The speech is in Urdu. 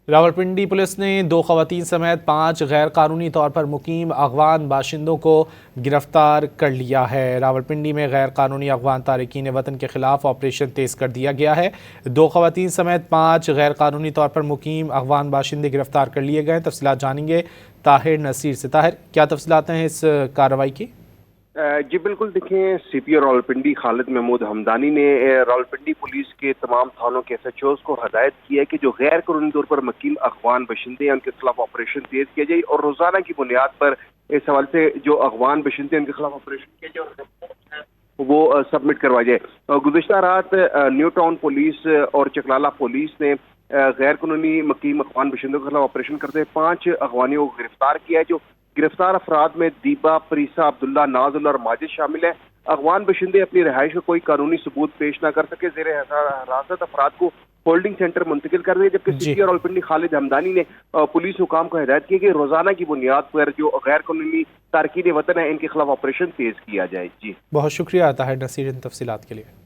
راولپنڈی پولیس نے 2 خواتین سمیت 5 غیر قانونی طور پر مقیم افغان باشندوں کو گرفتار کر لیا ہے۔ راولپنڈی میں غیر قانونی افغان تارکین وطن کے خلاف آپریشن تیز کر دیا گیا ہے۔ 2 خواتین سمیت 5 غیر قانونی طور پر مقیم افغان باشندے گرفتار کر لیے گئے۔ تفصیلات جانیں گے طاہر نصیر سے۔ طاہر، کیا تفصیلات ہیں اس کارروائی کی؟ جی بالکل، دیکھیں سی پی او راولپنڈی خالد محمود ہمدانی نے راولپنڈی پولیس کے تمام تھانوں کے ایس ایچ اوز کو ہدایت کی ہے کہ جو غیر قانونی طور پر مقیم افغان باشندے ہیں ان کے خلاف آپریشن تیز کیا جائے اور روزانہ کی بنیاد پر اس حوالے سے جو افغان باشندے ہیں ان کے خلاف آپریشن کیا جائے اور وہ سبمٹ کروایا جائے۔ گزشتہ رات نیو ٹاؤن پولیس اور چکلالہ پولیس نے غیر قانونی مقیم افغان باشندوں کے خلاف آپریشن کرتے ہوئے 5 افغانیوں کو گرفتار کیا ہے۔ جو گرفتار افراد میں دیبا، پریسا، عبداللہ، ناز اللہ اور ماجد شامل ہیں۔ افغان باشندے اپنی رہائش کا کوئی قانونی ثبوت پیش نہ کر سکے زیر حراست افراد کو ہولڈنگ سینٹر منتقل کر دیا، جبکہ سی جی، پی او راولپنڈی خالد ہمدانی نے پولیس حکام کو ہدایت کی کہ روزانہ کی بنیاد پر جو غیر قانونی تارکین وطن ہیں ان کے خلاف آپریشن تیز کیا جائے۔ جی بہت شکریہ طاہر نصیر ان تفصیلات کے لیے۔